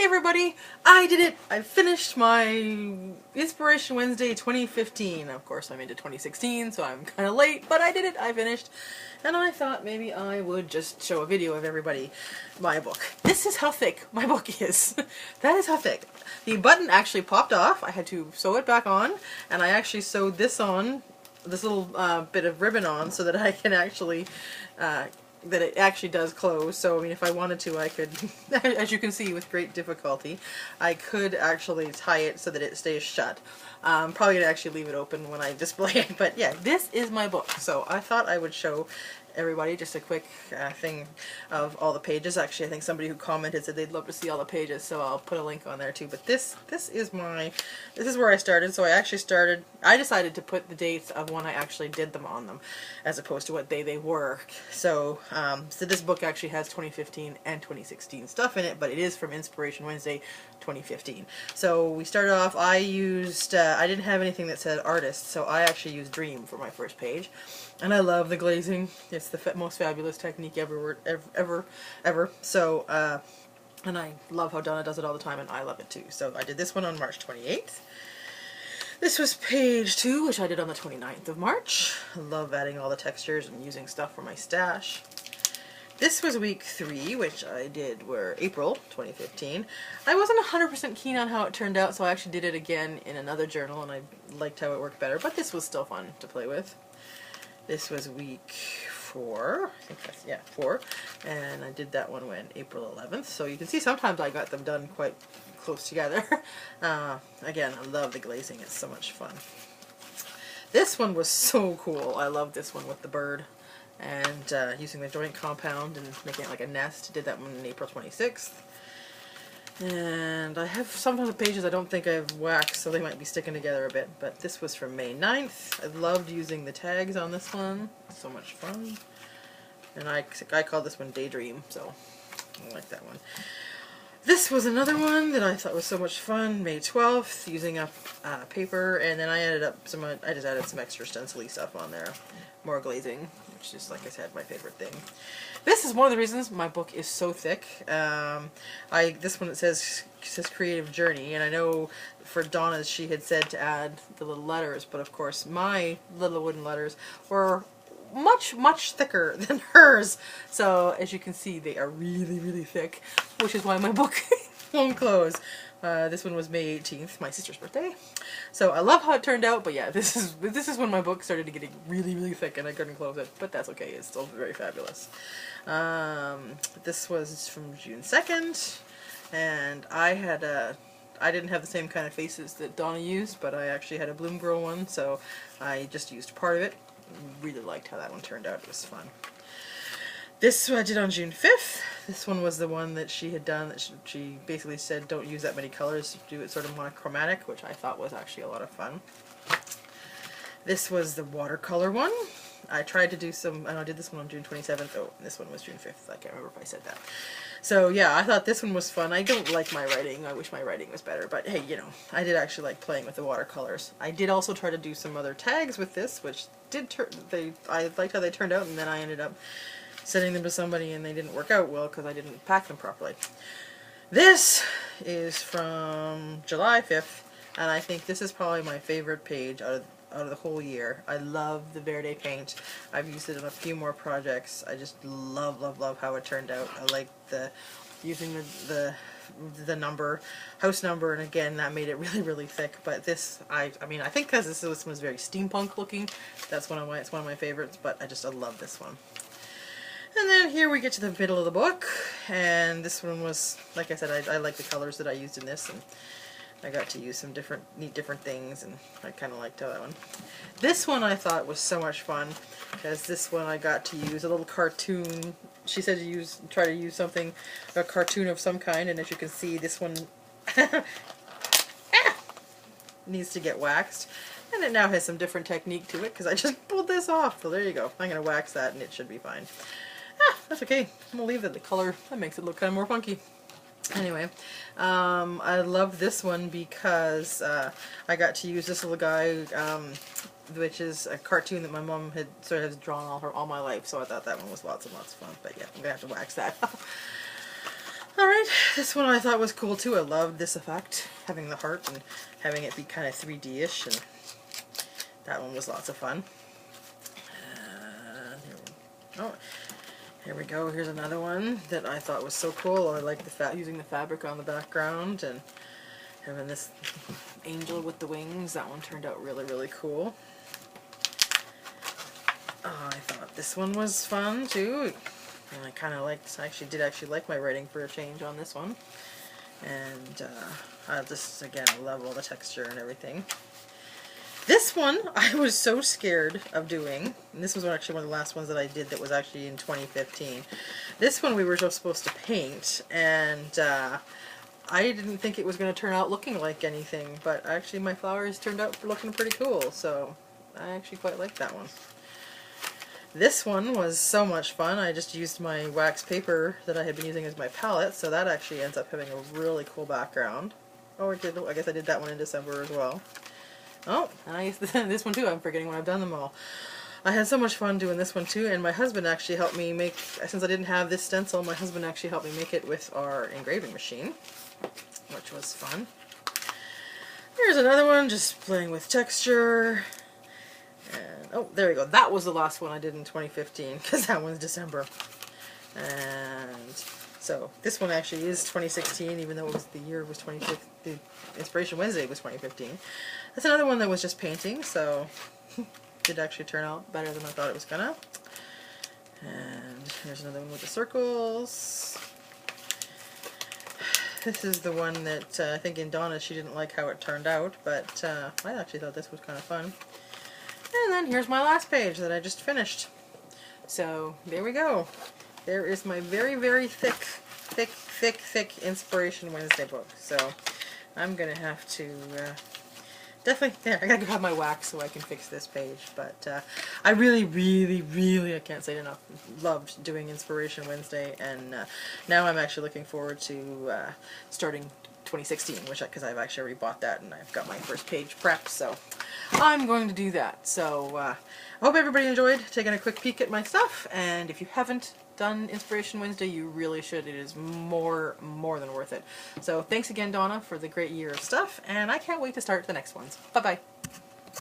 Hey everybody, I did it! I finished my Inspiration Wednesday 2015. Of course I'm into 2016, so I'm kind of late, but I did it, I finished. And I thought maybe I would just show a video of everybody my book. This is how thick my book is. That is how thick. The button actually popped off, I had to sew it back on, and I actually sewed this on, this little bit of ribbon on, so that I can actually that it actually does close. So I mean, if I wanted to, I could, as you can see with great difficulty, I could actually tie it so that it stays shut. Probably gonna actually leave it open when I display it, but yeah, this is my book. So I thought I would show everybody just a quick thing of all the pages. Actually, I think somebody who commented said they'd love to see all the pages, so I'll put a link on there too. But this is where I started. So I decided to put the dates of when I actually did them on them, as opposed to what day they were. So so this book actually has 2015 and 2016 stuff in it, but it is from Inspiration Wednesday 2015. So we started off, I used, I didn't have anything that said artist, so I actually used Dream for my first page. And I love the glazing. It's the most fabulous technique ever. So, and I love how Donna does it all the time, and I love it too. So I did this one on March 28th. This was page 2, which I did on the 29th of March. I love adding all the textures and using stuff for my stash. This was week 3, which I did were April 2015. I wasn't 100% keen on how it turned out, so I actually did it again in another journal, and I liked how it worked better, but this was still fun to play with. This was week 4, I think that's, yeah, 4, and I did that one when April 11th, so you can see sometimes I got them done quite close together. Again, I love the glazing, it's so much fun. This one was so cool. I love this one with the bird, and using the joint compound and making it like a nest. Did that one on April 26th. And I have some of the pages I don't think I've waxed, so they might be sticking together a bit, but this was from May 9th. I loved using the tags on this one. So much fun. And I called this one Daydream, so I like that one. This was another one that I thought was so much fun, May 12th, using up paper, and then I just added some extra stencil-y stuff on there. More glazing, which is, like I said, my favorite thing. This is one of the reasons my book is so thick. This one, it says Creative Journey, and I know for Donna's she had said to add the little letters, but of course my little wooden letters were much thicker than hers. So as you can see, they are really thick, which is why my book won't close. This one was May 18th, my sister's birthday. So I love how it turned out, but yeah, this is when my book started getting really thick and I couldn't close it, but that's okay, it's still very fabulous. This was from June 2nd, and I didn't have the same kind of faces that Donna used, but I actually had a Bloom Girl one, so I just used part of it. Really liked how that one turned out, it was fun. This I did on June 5th. This one was the one that she had done, that she basically said don't use that many colors, do it sort of monochromatic, which I thought was actually a lot of fun. This was the watercolor one. I tried to do some, and I did this one on June 27th. Oh, this one was June 5th. I can't remember if I said that. So yeah, I thought this one was fun. I don't like my writing. I wish my writing was better, but hey, you know, I did actually like playing with the watercolors. I did also try to do some other tags with this, which did I liked how they turned out, and then I ended up sending them to somebody and they didn't work out well because I didn't pack them properly. This is from July 5th, and I think this is probably my favorite page out of the whole year. I love the Verde paint. I've used it in a few more projects. I just love how it turned out. I like using the number, house number, and again that made it really thick. But this, I mean, I think because this was very steampunk looking, that's why it's one of my favorites. But I love this one. And then here we get to the middle of the book, and this one was, like I said, I like the colors that I used in this, and I got to use some neat different things, and I kind of liked how that one. This one I thought was so much fun, because this one I got to use a little cartoon. She said to try to use a cartoon of some kind, and as you can see, this one needs to get waxed. And it now has some different technique to it, because I just pulled this off. So there you go. I'm going to wax that, and it should be fine. That's okay. I'm going to leave it. The color, that makes it look kind of more funky. Anyway, I love this one because I got to use this little guy, which is a cartoon that my mom had sort of drawn all my life, so I thought that one was lots and lots of fun. But yeah, I'm going to have to wax that. Alright, this one I thought was cool too. I loved this effect, having the heart and having it be kind of 3D-ish, and that one was lots of fun. Here we go. Here's another one that I thought was so cool. I like the using the fabric on the background and having this angel with the wings. That one turned out really, really cool. I thought this one was fun too. And I kind of liked, I did actually like my writing for a change on this one. And I just, again, love all the texture and everything. This one I was so scared of doing, and this was actually one of the last ones that I did that was actually in 2015. This one we were just supposed to paint, and I didn't think it was going to turn out looking like anything, but actually my flowers turned out looking pretty cool, so I actually quite liked that one. This one was so much fun. I just used my wax paper that I had been using as my palette, so that actually ends up having a really cool background. Oh, I guess I did that one in December as well. Oh, and I used this one too. I'm forgetting when I've done them all. I had so much fun doing this one too, and my husband actually helped me make, since I didn't have this stencil, my husband actually helped me make it with our engraving machine, which was fun. Here's another one, just playing with texture. And, oh, there we go. That was the last one I did in 2015, because that one's December. And so this one actually is 2016, even though it was, the year was 2015. The Inspiration Wednesday was 2015. That's another one that was just painting, so did actually turn out better than I thought it was gonna. And here's another one with the circles. This is the one that I think in Donna she didn't like how it turned out, but I actually thought this was kind of fun. And then here's my last page that I just finished. So there we go. There is my very, very thick Inspiration Wednesday book. So I'm going to have to definitely, there, I got to go have my wax so I can fix this page. But I really, I can't say it enough, loved doing Inspiration Wednesday. And now I'm actually looking forward to starting 2016, because I've actually already bought that and I've got my first page prepped. So I'm going to do that. So I hope everybody enjoyed taking a quick peek at my stuff, and if you haven't done Inspiration Wednesday, you really should. It is more than worth it. So thanks again, Donna, for the great year of stuff, and I can't wait to start the next ones. Bye-bye.